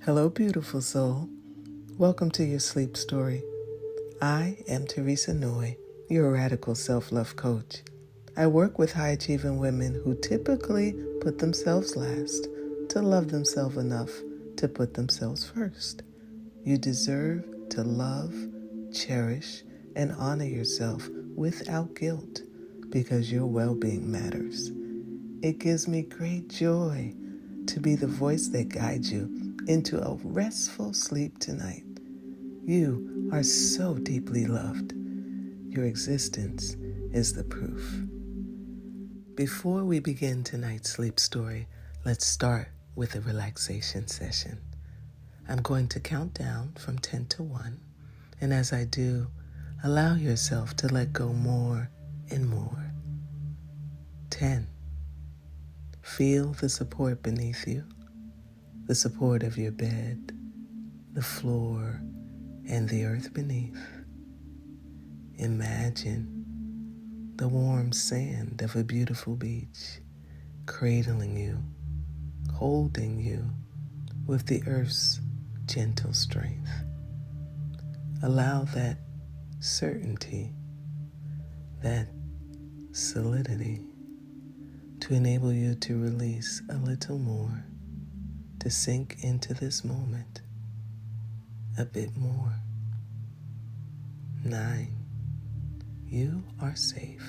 Hello, beautiful soul. Welcome to your sleep story. I am Theresa Noye, your radical self-love coach. I work with high-achieving women who typically put themselves last to love themselves enough to put themselves first. You deserve to love, cherish, and honor yourself without guilt because your well-being matters. It gives me great joy to be the voice that guides you into a restful sleep tonight. You are so deeply loved. Your existence is the proof. Before we begin tonight's sleep story, let's start with a relaxation session. I'm going to count down from 10 to 1, and as I do, allow yourself to let go more and more. 10. Feel the support beneath you, the support of your bed, the floor, and the earth beneath. Imagine the warm sand of a beautiful beach cradling you, holding you with the earth's gentle strength. Allow that certainty, that solidity to enable you to release a little more, to sink into this moment a bit more. 9. You are safe.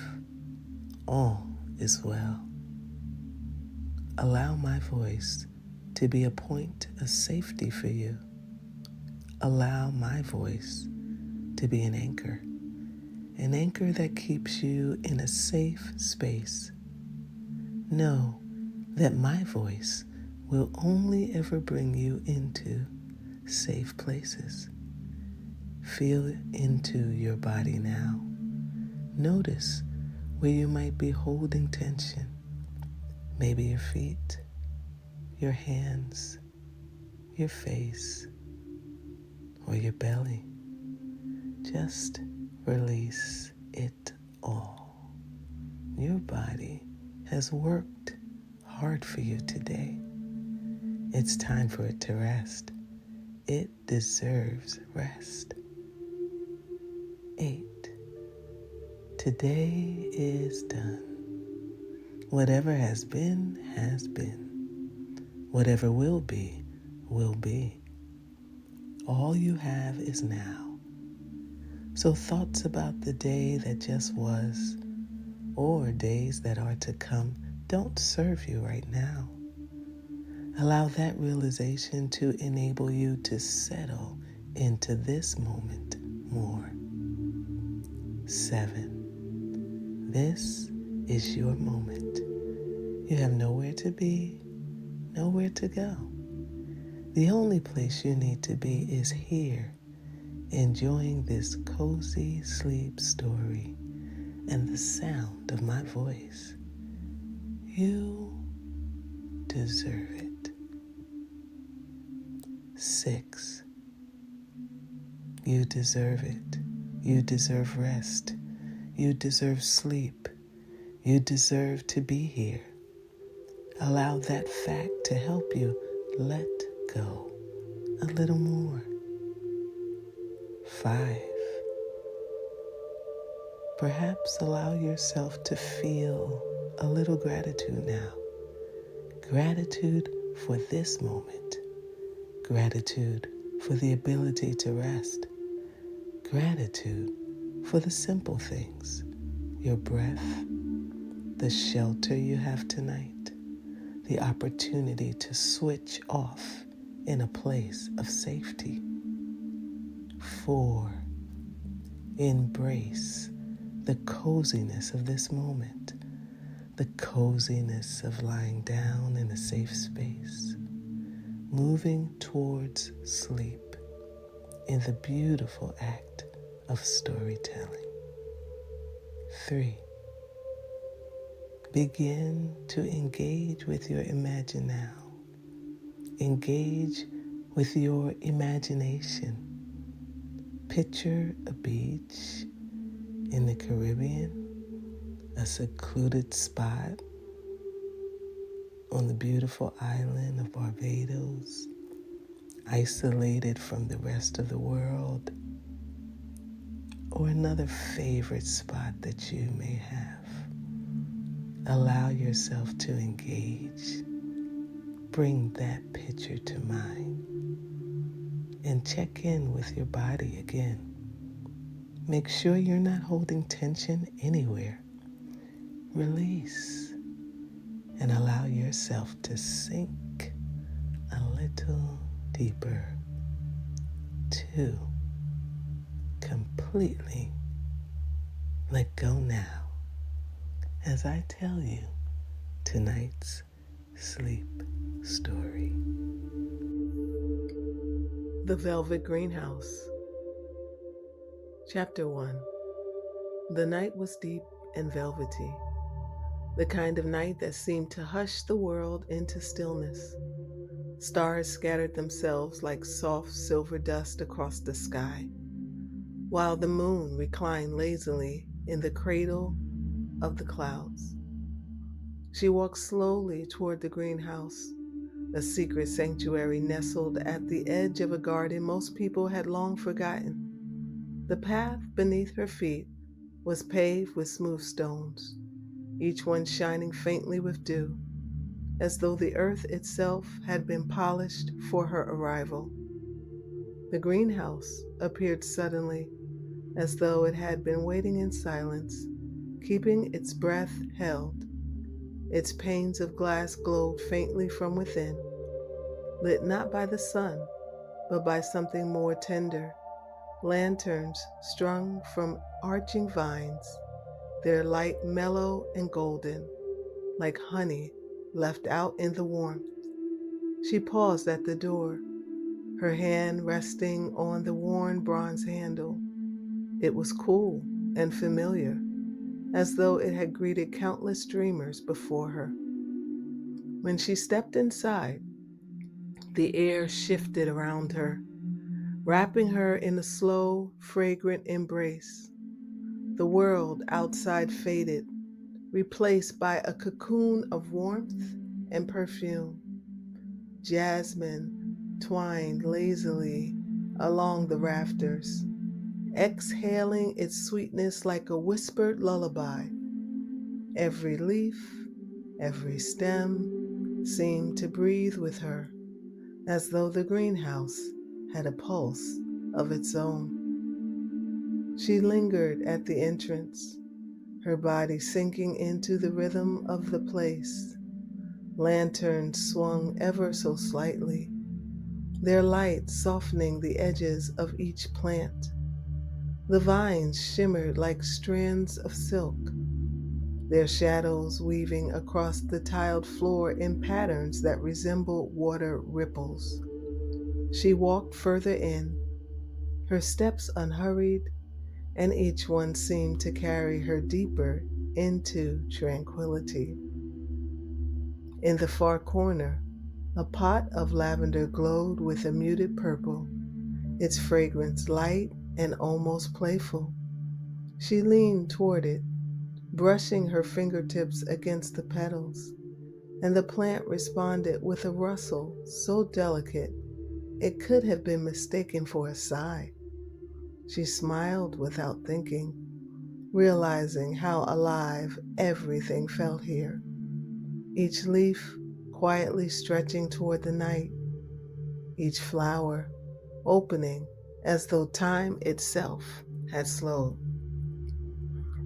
All is well. Allow my voice to be a point of safety for you. Allow my voice to be an anchor that keeps you in a safe space. Know that my voice will only ever bring you into safe places. Feel into your body now. Notice where you might be holding tension. Maybe your feet, your hands, your face, or your belly. Just release it all. Your body has worked hard for you today. It's time for it to rest. It deserves rest. 8. Today is done. Whatever has been, has been. Whatever will be, will be. All you have is now. So thoughts about the day that just was, or days that are to come, don't serve you right now. Allow that realization to enable you to settle into this moment more. 7. This is your moment. You have nowhere to be, nowhere to go. The only place you need to be is here, enjoying this cozy sleep story and the sound of my voice. You deserve it. 6. You deserve it. You deserve rest. You deserve sleep. You deserve to be here. Allow that fact to help you let go a little more. 5. Perhaps allow yourself to feel a little gratitude now. Gratitude for this moment. Gratitude for the ability to rest. Gratitude for the simple things. Your breath, the shelter you have tonight, the opportunity to switch off in a place of safety. 4. Embrace the coziness of this moment, the coziness of lying down in a safe space, moving towards sleep in the beautiful act of storytelling. 3. Begin to engage with your imagine now. Engage with your imagination. Picture a beach in the Caribbean, a secluded spot on the beautiful island of Barbados, isolated from the rest of the world, or another favorite spot that you may have. Allow yourself to engage. Bring that picture to mind and check in with your body again. Make sure you're not holding tension anywhere. Release and allow yourself to sink a little deeper to completely let go now as I tell you tonight's sleep story. The Velvet Greenhouse. Chapter 1. The night was deep and velvety, the kind of night that seemed to hush the world into stillness. Stars scattered themselves like soft silver dust across the sky, while the moon reclined lazily in the cradle of the clouds. She walked slowly toward the greenhouse, a secret sanctuary nestled at the edge of a garden most people had long forgotten. The path beneath her feet was paved with smooth stones, each one shining faintly with dew, as though the earth itself had been polished for her arrival. The greenhouse appeared suddenly, as though it had been waiting in silence, keeping its breath held. Its panes of glass glowed faintly from within, lit not by the sun, but by something more tender. Lanterns strung from arching vines, their light mellow and golden, like honey left out in the warmth. She paused at the door, her hand resting on the worn bronze handle. It was cool and familiar, as though it had greeted countless dreamers before her. When she stepped inside, the air shifted around her, wrapping her in a slow, fragrant embrace. The world outside faded, replaced by a cocoon of warmth and perfume. Jasmine twined lazily along the rafters, exhaling its sweetness like a whispered lullaby. Every leaf, every stem seemed to breathe with her, as though the greenhouse had a pulse of its own. She lingered at the entrance, her body sinking into the rhythm of the place. Lanterns swung ever so slightly, their light softening the edges of each plant. The vines shimmered like strands of silk, their shadows weaving across the tiled floor in patterns that resembled water ripples. She walked further in, her steps unhurried, and each one seemed to carry her deeper into tranquility. In the far corner, a pot of lavender glowed with a muted purple, its fragrance light and almost playful. She leaned toward it, brushing her fingertips against the petals, and the plant responded with a rustle so delicate it could have been mistaken for a sigh. She smiled without thinking, realizing how alive everything felt here, each leaf quietly stretching toward the night, each flower opening as though time itself had slowed.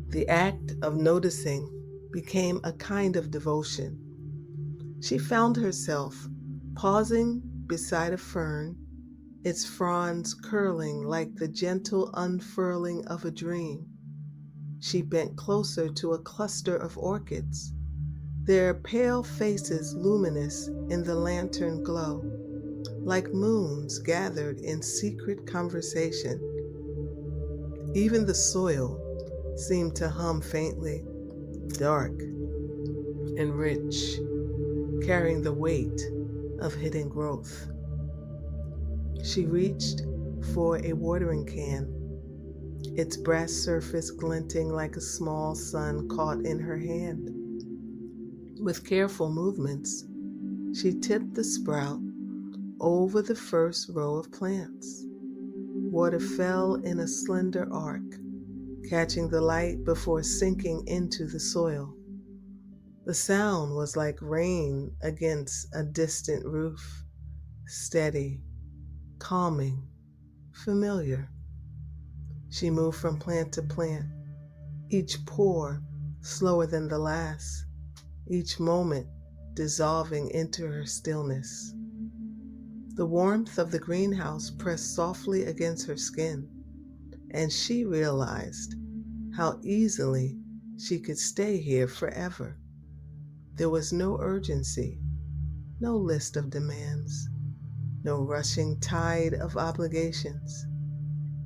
The act of noticing became a kind of devotion. She found herself pausing beside a fern, its fronds curling like the gentle unfurling of a dream. She bent closer to a cluster of orchids, their pale faces luminous in the lantern glow, like moons gathered in secret conversation. Even the soil seemed to hum faintly, dark and rich, carrying the weight of hidden growth. She reached for a watering can, its brass surface glinting like a small sun caught in her hand. With careful movements, she tipped the sprout, over the first row of plants. Water fell in a slender arc, catching the light before sinking into the soil. The sound was like rain against a distant roof, steady, calming, familiar. She moved from plant to plant, each pour slower than the last, each moment dissolving into her stillness. The warmth of the greenhouse pressed softly against her skin, and she realized how easily she could stay here forever. There was no urgency, no list of demands, no rushing tide of obligations.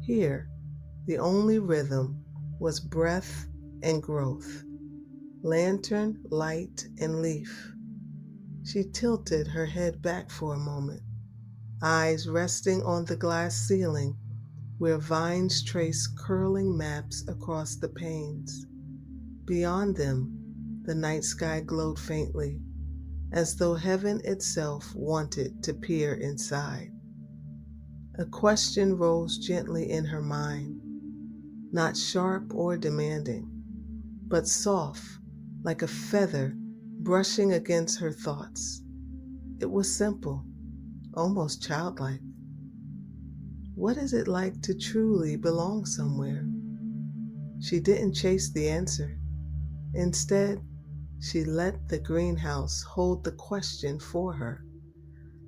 Here, the only rhythm was breath and growth, lantern, light, and leaf. She tilted her head back for a moment, eyes resting on the glass ceiling where vines traced curling maps across the panes. Beyond them, the night sky glowed faintly, as though heaven itself wanted to peer inside. A question rose gently in her mind, not sharp or demanding, but soft, like a feather brushing against her thoughts. It was simple, almost childlike. What is it like to truly belong somewhere? She didn't chase the answer. Instead, she let the greenhouse hold the question for her,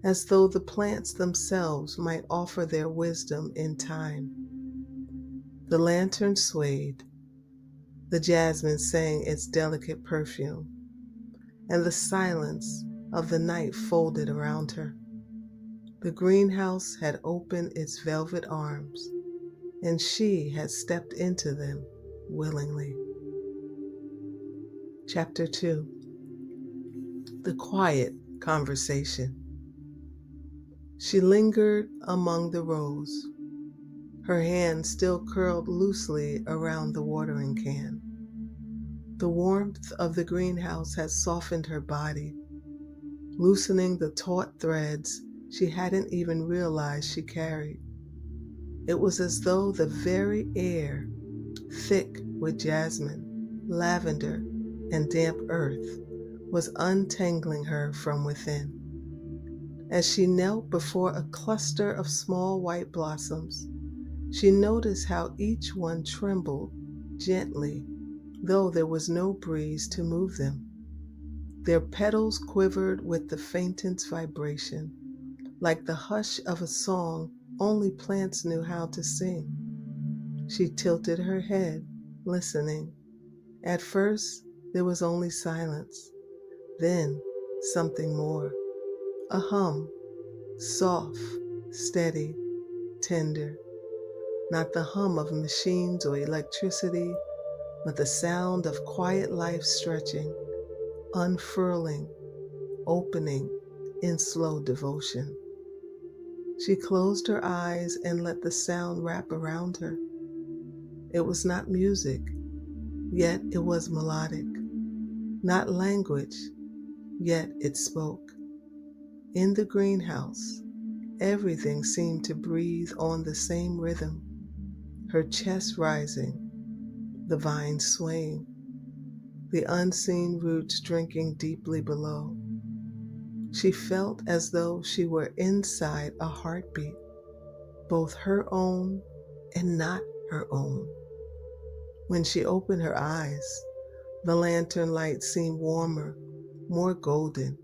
as though the plants themselves might offer their wisdom in time. The lantern swayed, the jasmine sang its delicate perfume, and the silence of the night folded around her. The greenhouse had opened its velvet arms, and she had stepped into them willingly. Chapter 2. The Quiet Conversation. She lingered among the rows, her hand still curled loosely around the watering can. The warmth of the greenhouse had softened her body, loosening the taut threads she hadn't even realized she carried. It was as though the very air, thick with jasmine, lavender, and damp earth, was untangling her from within. As she knelt before a cluster of small white blossoms, she noticed how each one trembled gently, though there was no breeze to move them. Their petals quivered with the faintest vibration, like the hush of a song only plants knew how to sing. She tilted her head, listening. At first, there was only silence, then something more. A hum, soft, steady, tender. Not the hum of machines or electricity, but the sound of quiet life stretching, unfurling, opening in slow devotion. She closed her eyes and let the sound wrap around her. It was not music, yet it was melodic. Not language, yet it spoke. In the greenhouse, everything seemed to breathe on the same rhythm, her chest rising, the vines swaying, the unseen roots drinking deeply below. She felt as though she were inside a heartbeat, both her own and not her own. When she opened her eyes, the lantern light seemed warmer, more golden.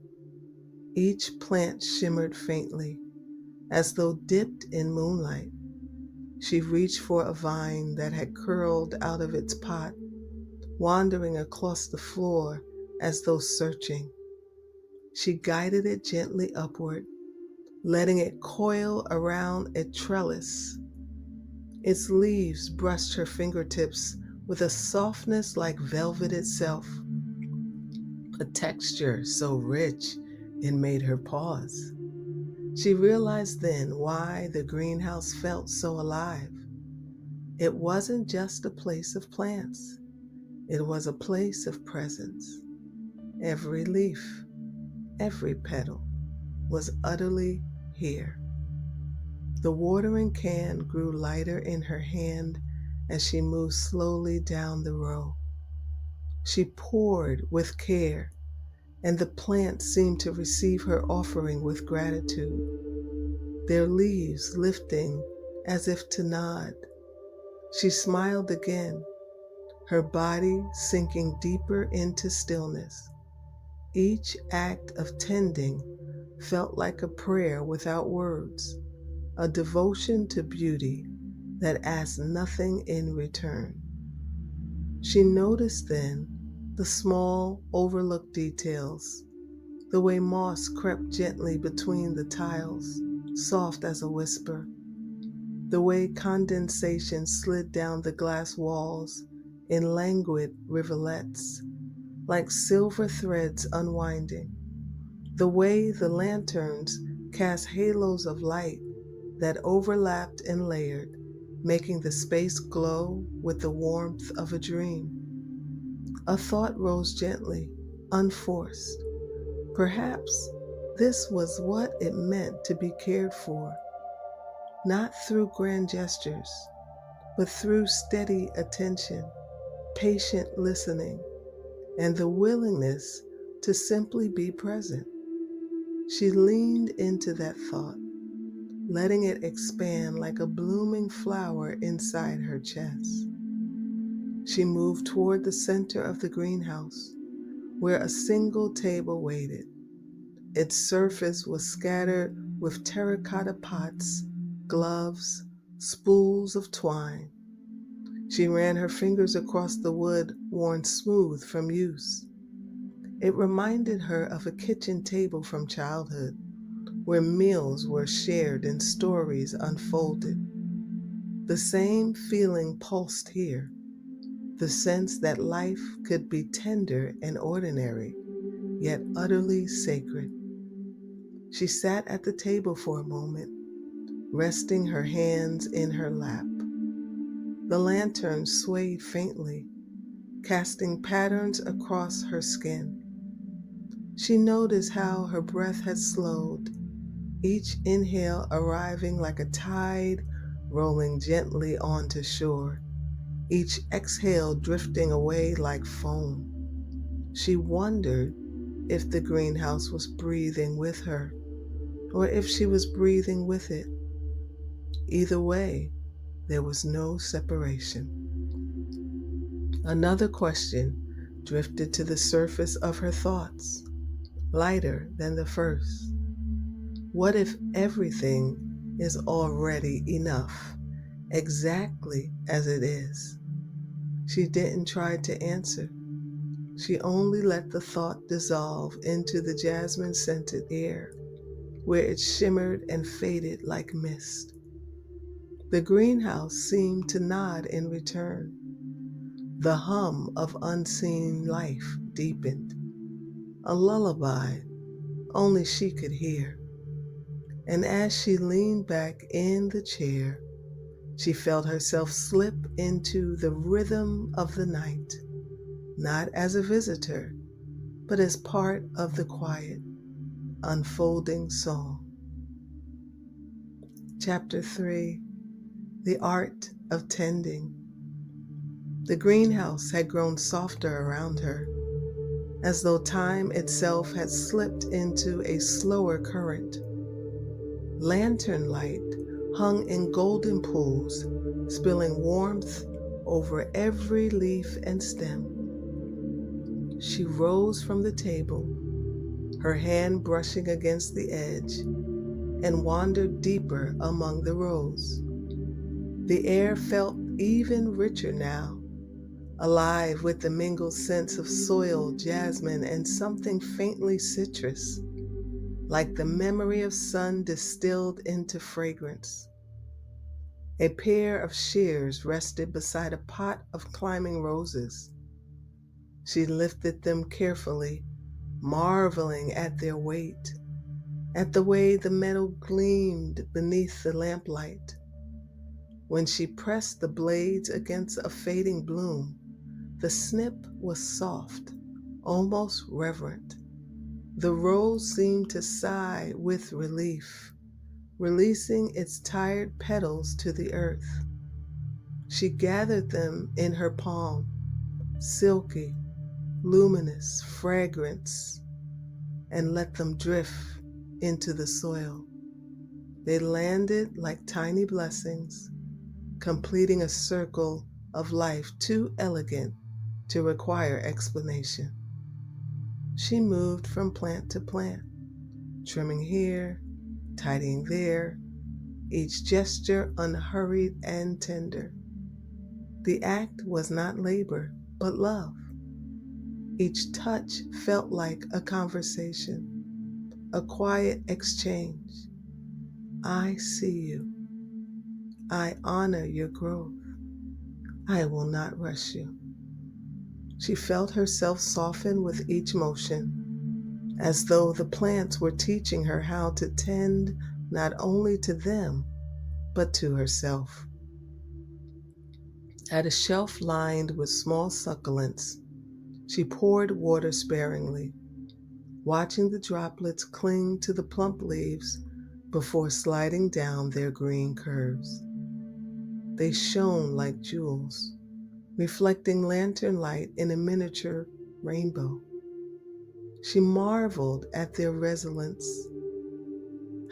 Each plant shimmered faintly, as though dipped in moonlight. She reached for a vine that had curled out of its pot, wandering across the floor as though searching. She guided it gently upward, letting it coil around a trellis. Its leaves brushed her fingertips with a softness like velvet itself, a texture so rich it made her pause. She realized then why the greenhouse felt so alive. It wasn't just a place of plants. It was a place of presence. Every leaf, every petal was utterly here. The watering can grew lighter in her hand as she moved slowly down the row. She poured with care, and the plants seemed to receive her offering with gratitude, their leaves lifting as if to nod. She smiled again, her body sinking deeper into stillness. Each act of tending felt like a prayer without words, a devotion to beauty that asked nothing in return. She noticed then the small, overlooked details, the way moss crept gently between the tiles, soft as a whisper, the way condensation slid down the glass walls in languid rivulets, like silver threads unwinding, the way the lanterns cast halos of light that overlapped and layered, making the space glow with the warmth of a dream. A thought rose gently, unforced. Perhaps this was what it meant to be cared for, not through grand gestures, but through steady attention, patient listening, and the willingness to simply be present. She leaned into that thought, letting it expand like a blooming flower inside her chest. She moved toward the center of the greenhouse, where a single table waited. Its surface was scattered with terracotta pots, gloves, spools of twine. She ran her fingers across the wood worn smooth from use. It reminded her of a kitchen table from childhood, where meals were shared and stories unfolded. The same feeling pulsed here, the sense that life could be tender and ordinary, yet utterly sacred. She sat at the table for a moment, resting her hands in her lap. The lantern swayed faintly, casting patterns across her skin. She noticed how her breath had slowed, each inhale arriving like a tide rolling gently onto shore, each exhale drifting away like foam. She wondered if the greenhouse was breathing with her, or if she was breathing with it. Either way, there was no separation. Another question drifted to the surface of her thoughts, lighter than the first. What if everything is already enough, exactly as it is? She didn't try to answer. She only let the thought dissolve into the jasmine-scented air, where it shimmered and faded like mist. The greenhouse seemed to nod in return. The hum of unseen life deepened, a lullaby only she could hear. And as she leaned back in the chair, she felt herself slip into the rhythm of the night, not as a visitor, but as part of the quiet, unfolding song. Chapter 3: The Art of Tending. The greenhouse had grown softer around her, as though time itself had slipped into a slower current. Lantern light hung in golden pools, spilling warmth over every leaf and stem. She rose from the table, her hand brushing against the edge, and wandered deeper among the rows. The air felt even richer now, alive with the mingled scents of soil, jasmine, and something faintly citrus, like the memory of sun distilled into fragrance. A pair of shears rested beside a pot of climbing roses. She lifted them carefully, marveling at their weight, at the way the metal gleamed beneath the lamplight. When she pressed the blades against a fading bloom, the snip was soft, almost reverent. The rose seemed to sigh with relief, releasing its tired petals to the earth. She gathered them in her palm, silky, luminous fragrance, and let them drift into the soil. They landed like tiny blessings, completing a circle of life too elegant to require explanation. She moved from plant to plant, trimming here, tidying there, each gesture unhurried and tender. The act was not labor, but love. Each touch felt like a conversation, a quiet exchange. I see you. I honor your growth. I will not rush you. She felt herself soften with each motion, as though the plants were teaching her how to tend not only to them, but to herself. At a shelf lined with small succulents, she poured water sparingly, watching the droplets cling to the plump leaves before sliding down their green curves. They shone like jewels, reflecting lantern light in a miniature rainbow. She marveled at their resilience,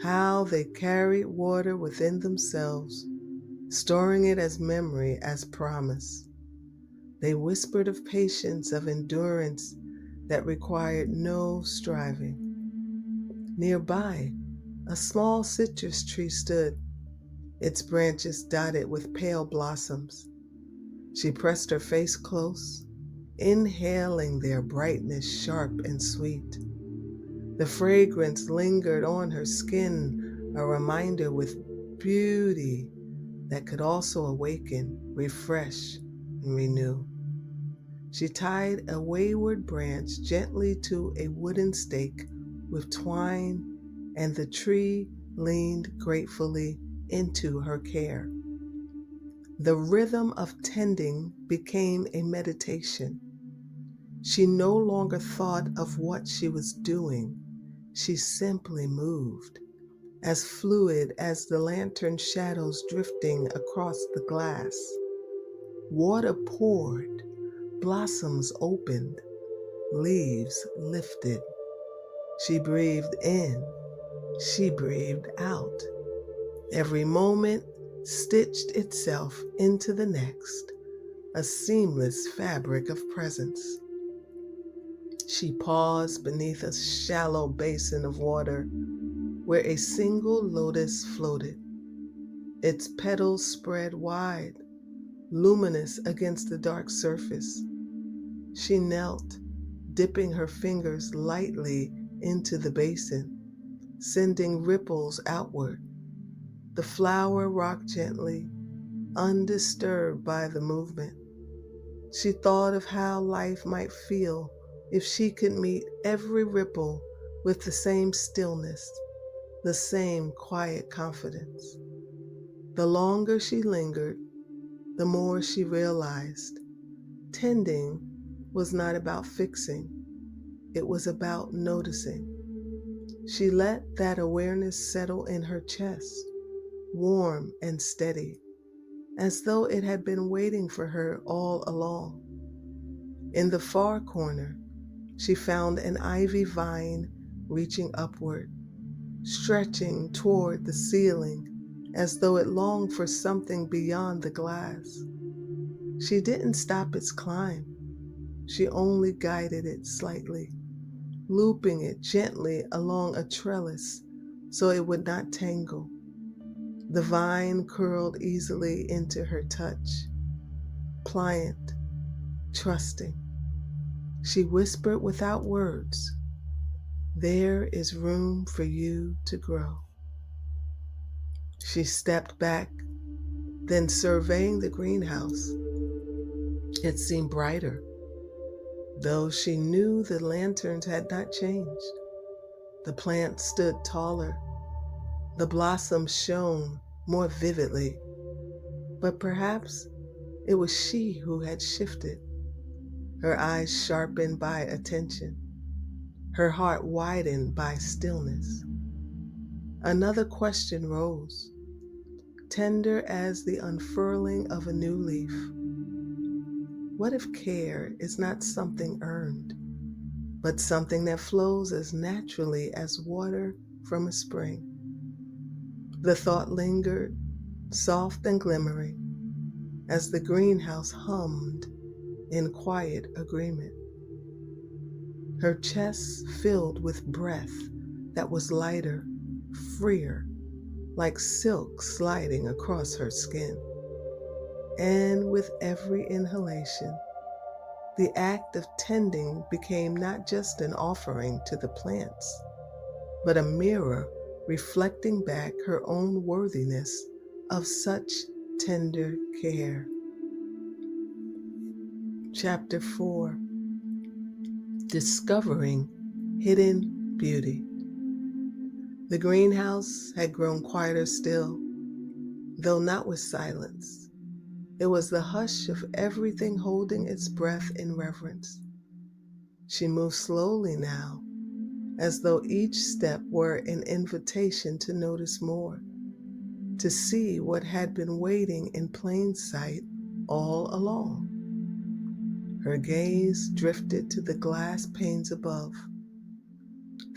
how they carried water within themselves, storing it as memory, as promise. They whispered of patience, of endurance that required no striving. Nearby, a small citrus tree stood, its branches dotted with pale blossoms. She pressed her face close, inhaling their brightness sharp and sweet. The fragrance lingered on her skin, a reminder with beauty that could also awaken, refresh, and renew. She tied a wayward branch gently to a wooden stake with twine, and the tree leaned gratefully into her care. The rhythm of tending became a meditation. She no longer thought of what she was doing. She simply moved, as fluid as the lantern shadows drifting across the glass. Water poured, blossoms opened, leaves lifted. She breathed in, she breathed out. Every moment stitched itself into the next, a seamless fabric of presence. She paused beneath a shallow basin of water where a single lotus floated, its petals spread wide, luminous against the dark surface. She knelt, dipping her fingers lightly into the basin, sending ripples outward. The flower rocked gently, undisturbed by the movement. She thought of how life might feel if she could meet every ripple with the same stillness, the same quiet confidence. The longer she lingered, the more she realized tending was not about fixing, it was about noticing. She let that awareness settle in her chest, warm and steady, as though it had been waiting for her all along. In the far corner, she found an ivy vine reaching upward, stretching toward the ceiling as though it longed for something beyond the glass. She didn't stop its climb. She only guided it slightly, looping it gently along a trellis so it would not tangle. The vine curled easily into her touch, pliant, trusting. She whispered without words, "There is room for you to grow." She stepped back, then surveying the greenhouse. It seemed brighter, though she knew the lanterns had not changed. The plants stood taller, the blossoms shone more vividly, but perhaps it was she who had shifted, her eyes sharpened by attention, her heart widened by stillness. Another question rose, tender as the unfurling of a new leaf. What if care is not something earned, but something that flows as naturally as water from a spring? The thought lingered, soft and glimmering, as the greenhouse hummed in quiet agreement. Her chest filled with breath that was lighter, freer, like silk sliding across her skin. And with every inhalation, the act of tending became not just an offering to the plants, but a mirror reflecting back her own worthiness of such tender care. Chapter 4: Discovering Hidden Beauty. The greenhouse had grown quieter still, though not with silence. It was the hush of everything holding its breath in reverence. She moved slowly now, as though each step were an invitation to notice more, to see what had been waiting in plain sight all along. Her gaze drifted to the glass panes above.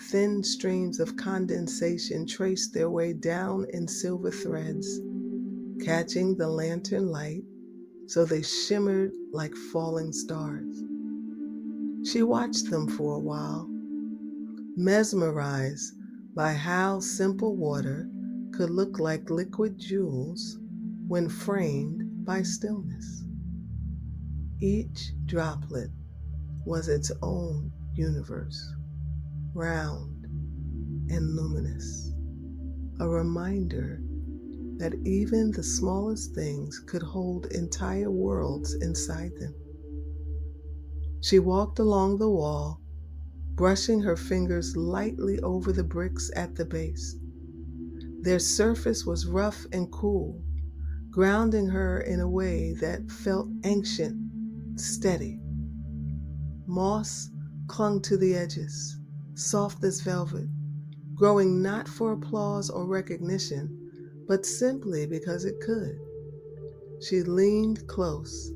Thin streams of condensation traced their way down in silver threads, catching the lantern light so they shimmered like falling stars. She watched them for a while, mesmerized by how simple water could look like liquid jewels when framed by stillness. Each droplet was its own universe, round and luminous, a reminder that even the smallest things could hold entire worlds inside them. She walked along the wall, brushing her fingers lightly over the bricks at the base. Their surface was rough and cool, grounding her in a way that felt ancient, steady. Moss clung to the edges, soft as velvet, growing not for applause or recognition, but simply because it could. She leaned close,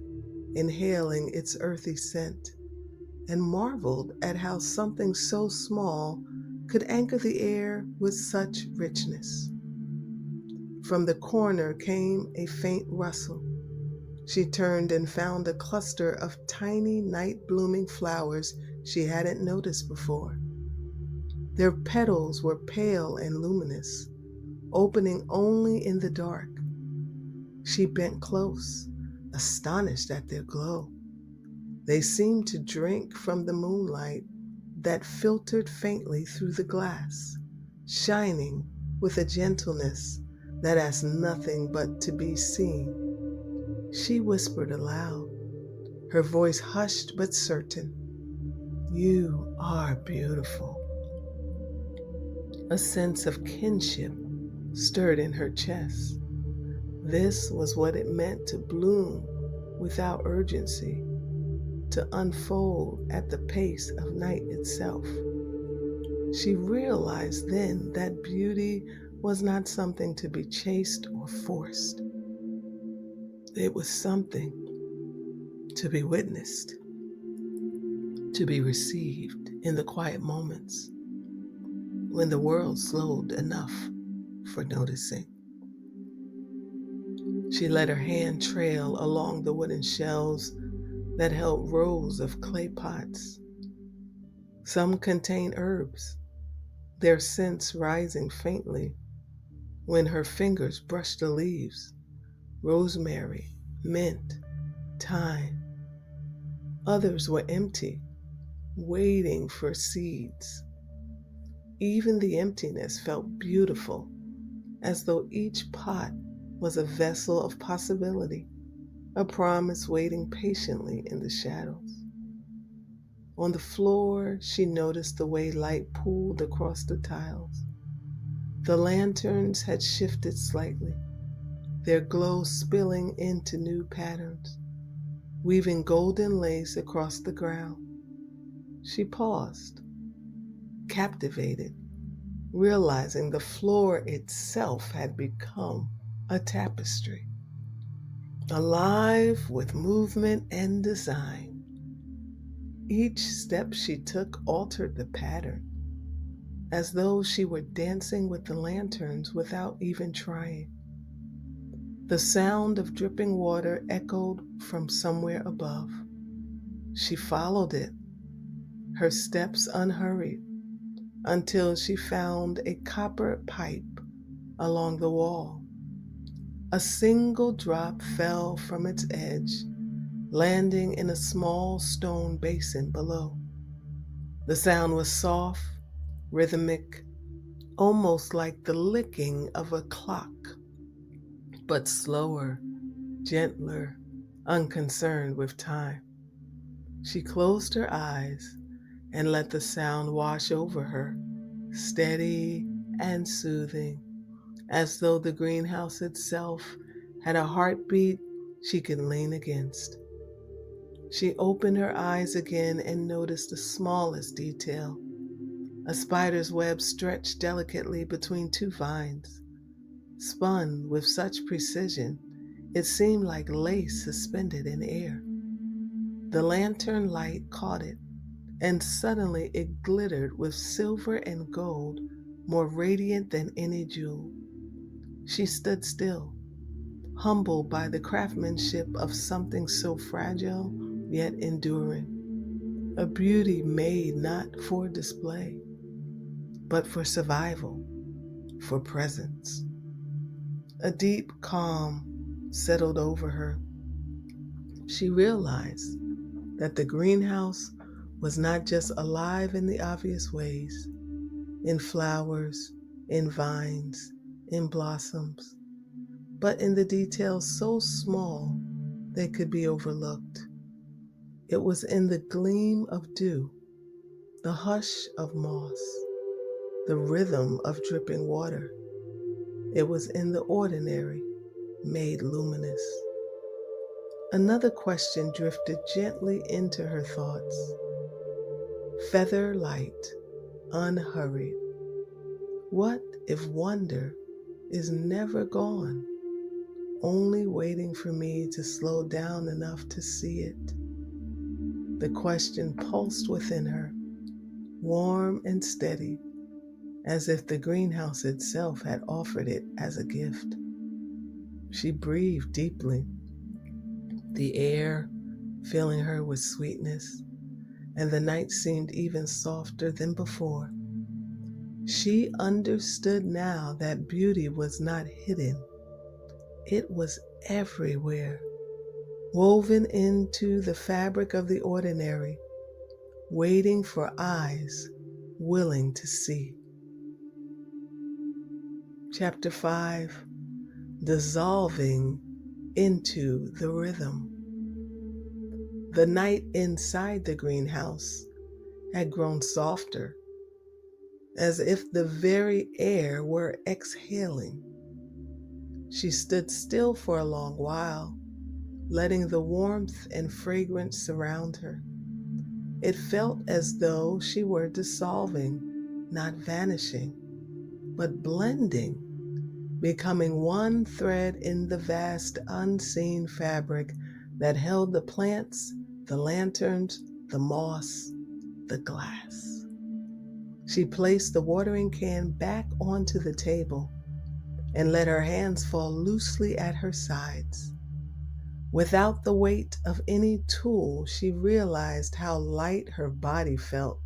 inhaling its earthy scent, and marveled at how something so small could anchor the air with such richness. From the corner came a faint rustle. She turned and found a cluster of tiny night-blooming flowers she hadn't noticed before. Their petals were pale and luminous, opening only in the dark. She bent close, astonished at their glow. They seemed to drink from the moonlight that filtered faintly through the glass, shining with a gentleness that asked nothing but to be seen. She whispered aloud, her voice hushed but certain, "You are beautiful." A sense of kinship stirred in her chest. This was what it meant to bloom without urgency, to unfold at the pace of night itself. She realized then that beauty was not something to be chased or forced. It was something to be witnessed, to be received in the quiet moments when the world slowed enough for noticing. She let her hand trail along the wooden shelves that held rows of clay pots. Some contained herbs, their scents rising faintly when her fingers brushed the leaves: rosemary, mint, thyme. Others were empty, waiting for seeds. Even the emptiness felt beautiful, as though each pot was a vessel of possibility, a promise waiting patiently in the shadows. On the floor, she noticed the way light pooled across the tiles. The lanterns had shifted slightly, their glow spilling into new patterns, weaving golden lace across the ground. She paused, captivated, realizing the floor itself had become a tapestry, alive with movement and design. Each step she took altered the pattern, as though she were dancing with the lanterns without even trying. The sound of dripping water echoed from somewhere above. She followed it, her steps unhurried, until she found a copper pipe along the wall. A single drop fell from its edge, landing in a small stone basin below. The sound was soft, rhythmic, almost like the licking of a clock, but slower, gentler, unconcerned with time. She closed her eyes and let the sound wash over her, steady and soothing, as though the greenhouse itself had a heartbeat she could lean against. She opened her eyes again and noticed the smallest detail. A spider's web stretched delicately between two vines, spun with such precision it seemed like lace suspended in air. The lantern light caught it, and suddenly it glittered with silver and gold, more radiant than any jewel. She stood still, humbled by the craftsmanship of something so fragile yet enduring, a beauty made not for display, but for survival, for presence. A deep calm settled over her. She realized that the greenhouse was not just alive in the obvious ways, in flowers, in vines, in blossoms, but in the details so small they could be overlooked. It was in the gleam of dew, the hush of moss, the rhythm of dripping water. It was in the ordinary, made luminous. Another question drifted gently into her thoughts. Feather light, unhurried. What if wonder is never gone, only waiting for me to slow down enough to see it? The question pulsed within her, warm and steady, as if the greenhouse itself had offered it as a gift. She breathed deeply, the air filling her with sweetness, and the night seemed even softer than before. She understood now that beauty was not hidden. It was everywhere, woven into the fabric of the ordinary, waiting for eyes willing to see. Chapter 5, Dissolving into the Rhythm. The night inside the greenhouse had grown softer, as if the very air were exhaling. She stood still for a long while, letting the warmth and fragrance surround her. It felt as though she were dissolving, not vanishing, but blending, becoming one thread in the vast unseen fabric that held the plants, the lanterns, the moss, the glass. She placed the watering can back onto the table and let her hands fall loosely at her sides. Without the weight of any tool, she realized how light her body felt,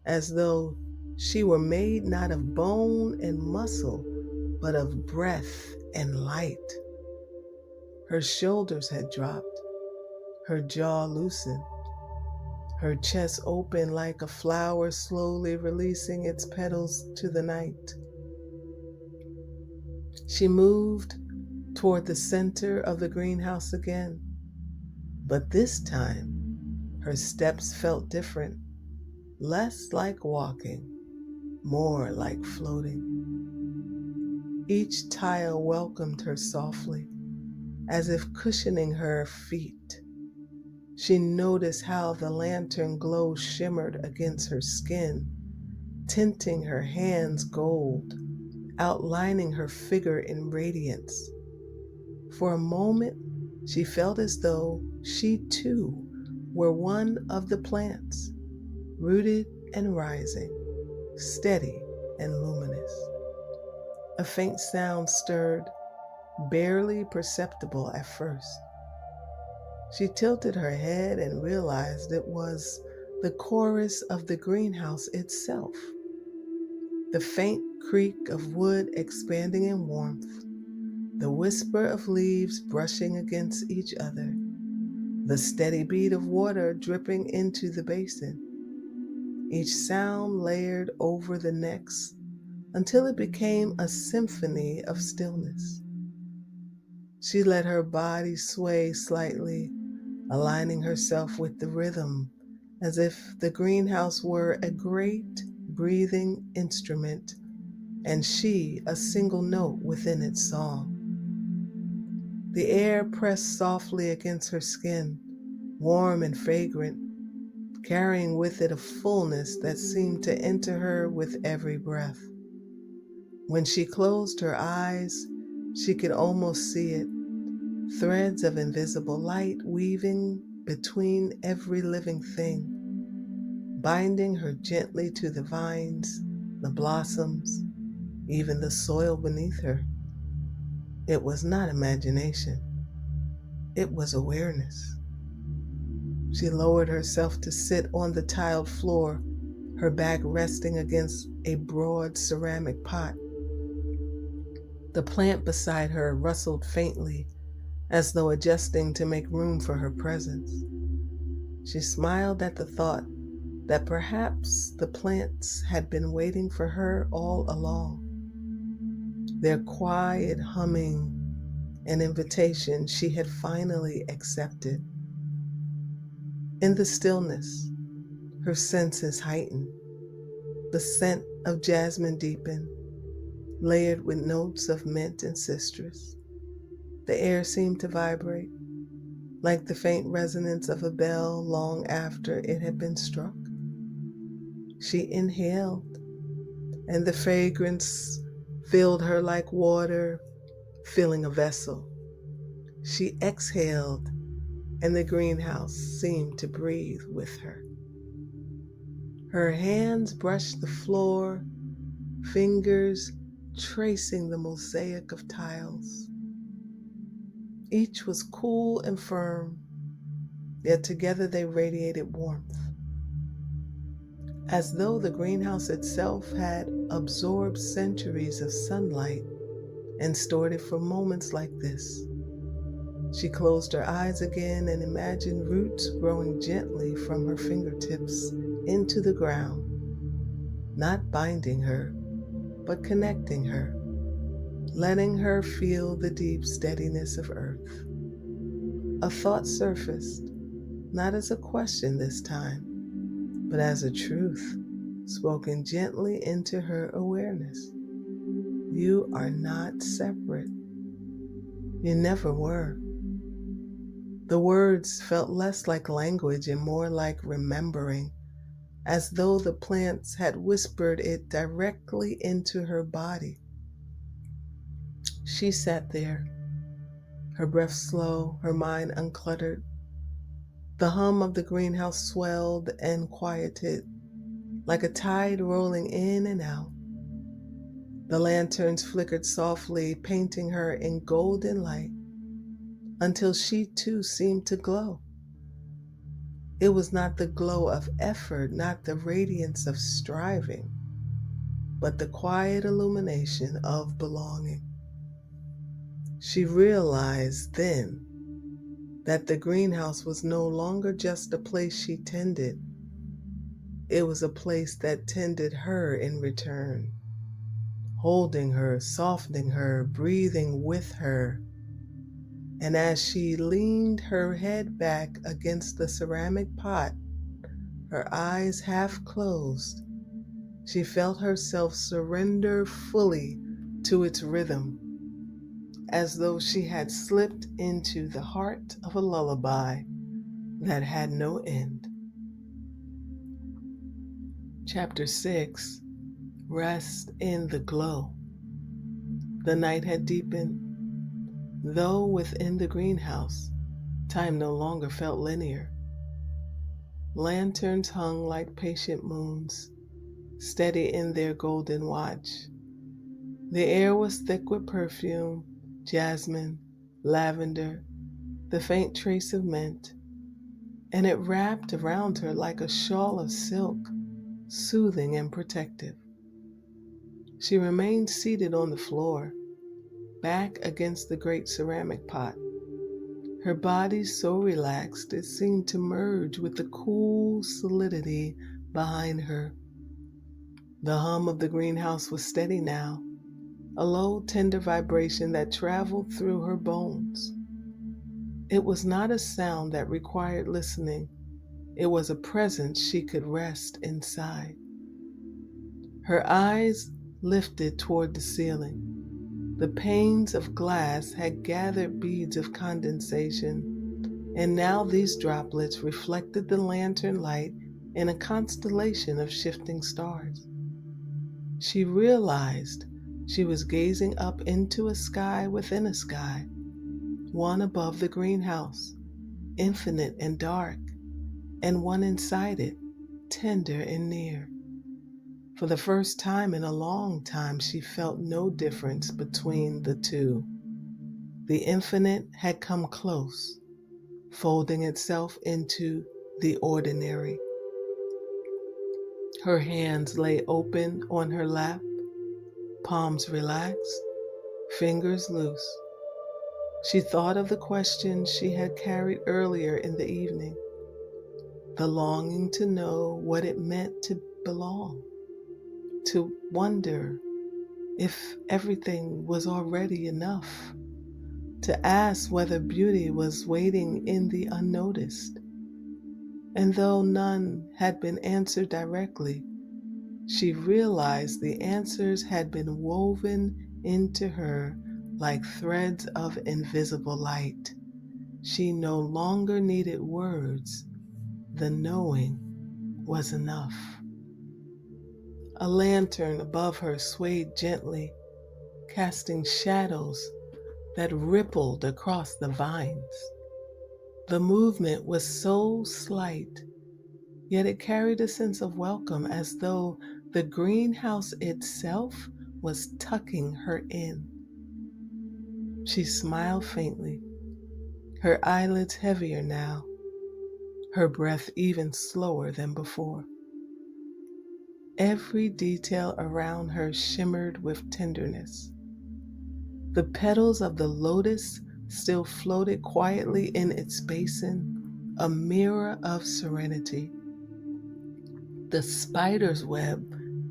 as though she were made not of bone and muscle, but of breath and light. Her shoulders had dropped, her jaw loosened, her chest open like a flower slowly releasing its petals to the night. She moved toward the center of the greenhouse again, but this time her steps felt different, less like walking, more like floating. Each tile welcomed her softly, as if cushioning her feet. She noticed how the lantern glow shimmered against her skin, tinting her hands gold, outlining her figure in radiance. For a moment, she felt as though she too were one of the plants, rooted and rising, steady and luminous. A faint sound stirred, barely perceptible at first. She tilted her head and realized it was the chorus of the greenhouse itself. The faint creak of wood expanding in warmth, the whisper of leaves brushing against each other, the steady beat of water dripping into the basin. Each sound layered over the next until it became a symphony of stillness. She let her body sway slightly, aligning herself with the rhythm, as if the greenhouse were a great breathing instrument and she a single note within its song. The air pressed softly against her skin, warm and fragrant, carrying with it a fullness that seemed to enter her with every breath. When she closed her eyes, she could almost see it, threads of invisible light weaving between every living thing, binding her gently to the vines, the blossoms, even the soil beneath her. It was not imagination, it was awareness. She lowered herself to sit on the tiled floor, her back resting against a broad ceramic pot. The plant beside her rustled faintly, as though adjusting to make room for her presence. She smiled at the thought that perhaps the plants had been waiting for her all along. Their quiet humming, an invitation she had finally accepted. In the stillness, her senses heightened. The scent of jasmine deepened, layered with notes of mint and citrus. The air seemed to vibrate, like the faint resonance of a bell long after it had been struck. She inhaled, and the fragrance filled her like water filling a vessel. She exhaled, and the greenhouse seemed to breathe with her. Her hands brushed the floor, fingers tracing the mosaic of tiles. Each was cool and firm, yet together they radiated warmth, as though the greenhouse itself had absorbed centuries of sunlight and stored it for moments like this. She closed her eyes again and imagined roots growing gently from her fingertips into the ground, not binding her, but connecting her, letting her feel the deep steadiness of earth. A thought surfaced, not as a question this time, but as a truth spoken gently into her awareness. You are not separate. You never were. The words felt less like language and more like remembering, as though the plants had whispered it directly into her body. She sat there, her breath slow, her mind uncluttered. The hum of the greenhouse swelled and quieted, like a tide rolling in and out. The lanterns flickered softly, painting her in golden light, until she too seemed to glow. It was not the glow of effort, not the radiance of striving, but the quiet illumination of belonging. She realized then that the greenhouse was no longer just a place she tended. It was a place that tended her in return, holding her, softening her, breathing with her. And as she leaned her head back against the ceramic pot, her eyes half closed, she felt herself surrender fully to its rhythm, as though she had slipped into the heart of a lullaby that had no end. Chapter 6, rest in the glow. The night had deepened, though within the greenhouse, time no longer felt linear. Lanterns hung like patient moons, steady in their golden watch. The air was thick with perfume, jasmine, lavender, the faint trace of mint, and it wrapped around her like a shawl of silk, soothing and protective. She remained seated on the floor, back against the great ceramic pot, her body so relaxed it seemed to merge with the cool solidity behind her. The hum of the greenhouse was steady now, a low, tender vibration that traveled through her bones. It was not a sound that required listening. It was a presence she could rest inside. Her eyes lifted toward the ceiling. The panes of glass had gathered beads of condensation, and now these droplets reflected the lantern light in a constellation of shifting stars. She realized she was gazing up into a sky within a sky, one above the greenhouse, infinite and dark, and one inside it, tender and near. For the first time in a long time, she felt no difference between the two. The infinite had come close, folding itself into the ordinary. Her hands lay open on her lap, palms relaxed, fingers loose. She thought of the questions she had carried earlier in the evening, the longing to know what it meant to belong, to wonder if everything was already enough, to ask whether beauty was waiting in the unnoticed. And though none had been answered directly, she realized the answers had been woven into her like threads of invisible light. She no longer needed words. The knowing was enough. A lantern above her swayed gently, casting shadows that rippled across the vines. The movement was so slight, yet it carried a sense of welcome, as though the greenhouse itself was tucking her in. She smiled faintly, her eyelids heavier now, her breath even slower than before. Every detail around her shimmered with tenderness. The petals of the lotus still floated quietly in its basin, a mirror of serenity. The spider's web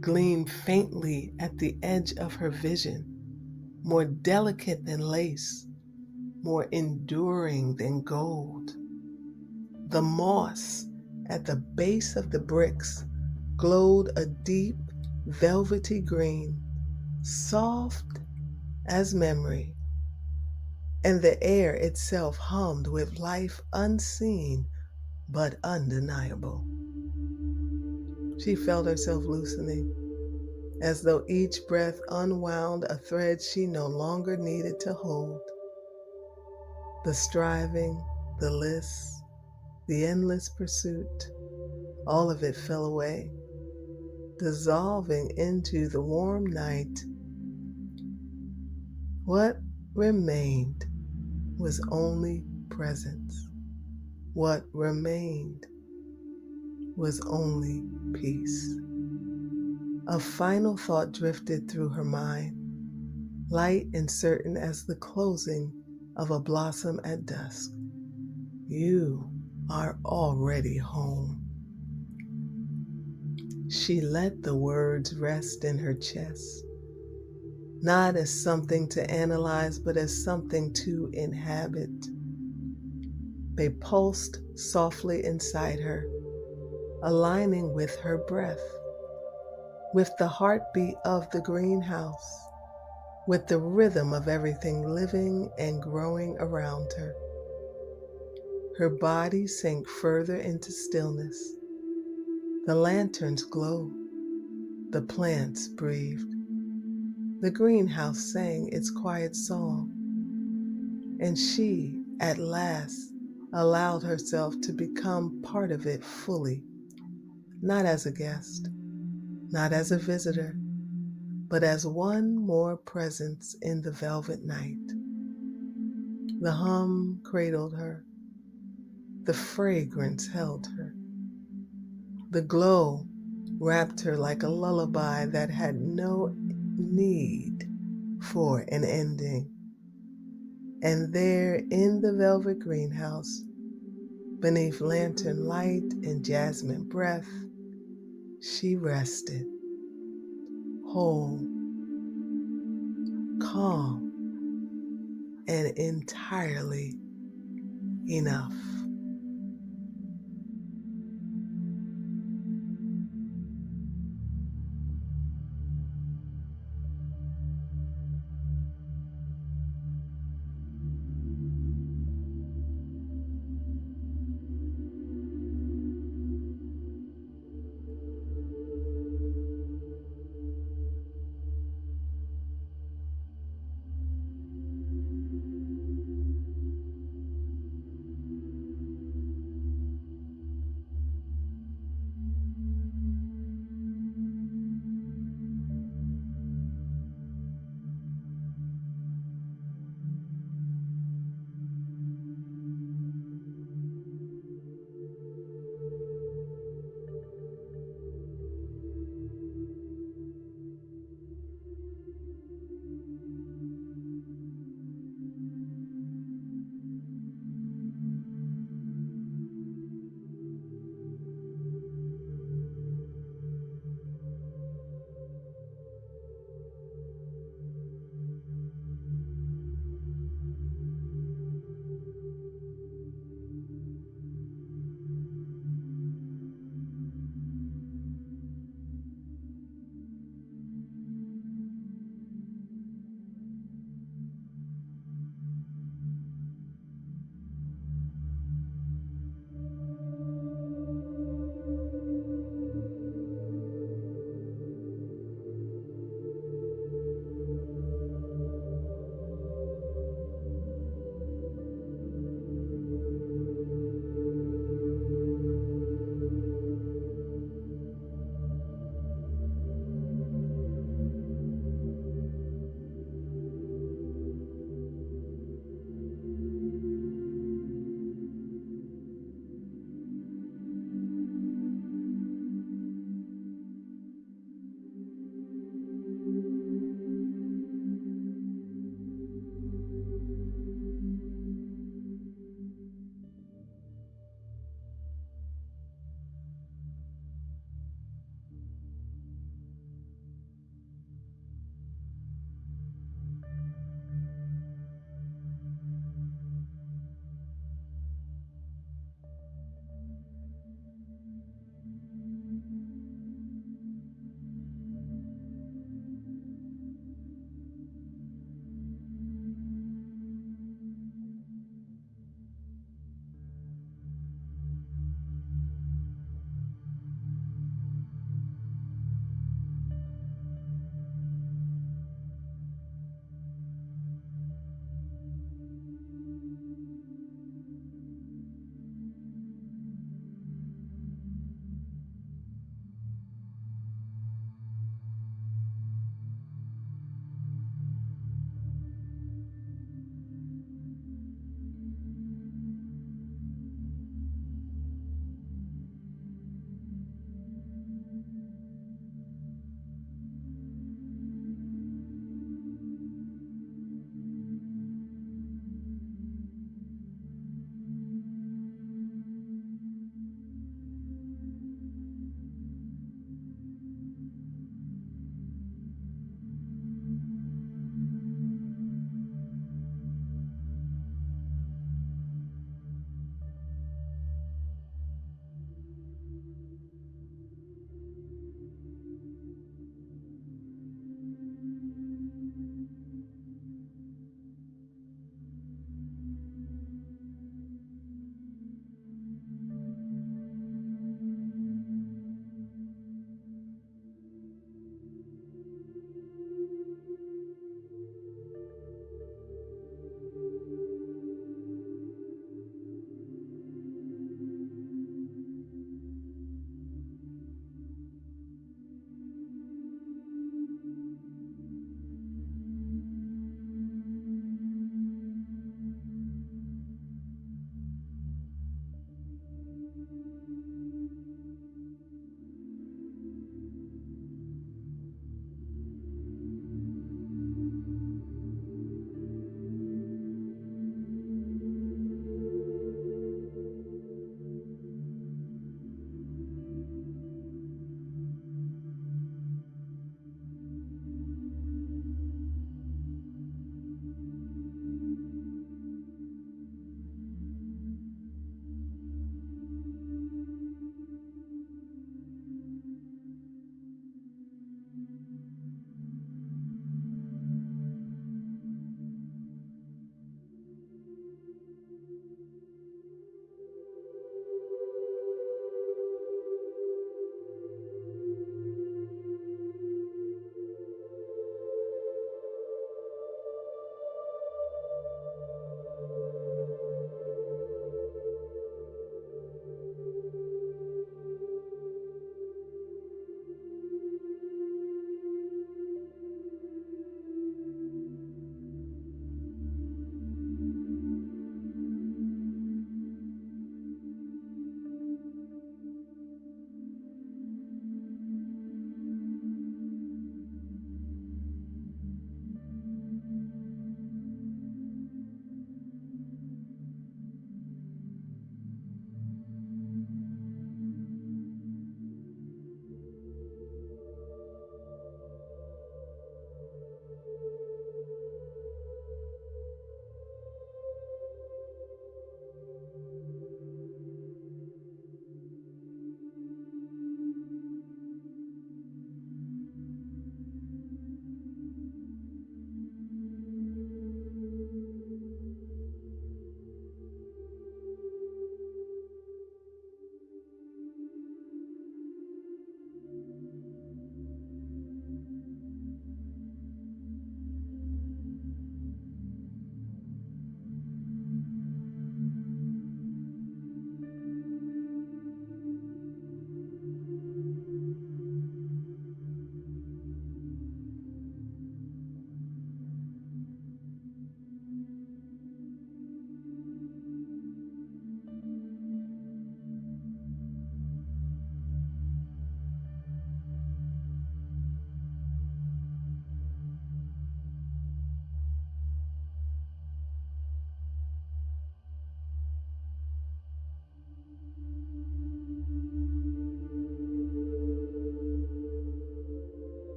gleamed faintly at the edge of her vision, more delicate than lace, more enduring than gold. The moss at the base of the bricks glowed a deep, velvety green, soft as memory, and the air itself hummed with life unseen but undeniable. She felt herself loosening, as though each breath unwound a thread she no longer needed to hold. The striving, the lists, the endless pursuit, all of it fell away, dissolving into the warm night. What remained was only presence. What remained was only peace. A final thought drifted through her mind, light and certain as the closing of a blossom at dusk. You are already home. She let the words rest in her chest, not as something to analyze, but as something to inhabit. They pulsed softly inside her, aligning with her breath, with the heartbeat of the greenhouse, with the rhythm of everything living and growing around her. Her body sank further into stillness. The lantern's glow, The plants breathed. The greenhouse sang its quiet song. And she, at last, allowed herself to become part of it fully, not as a guest, not as a visitor, but as one more presence in the velvet night. The hum cradled her, the fragrance held her, the glow wrapped her like a lullaby that had no need for an ending. And there in the velvet greenhouse, beneath lantern light and jasmine breath, she rested, whole, calm, and entirely enough.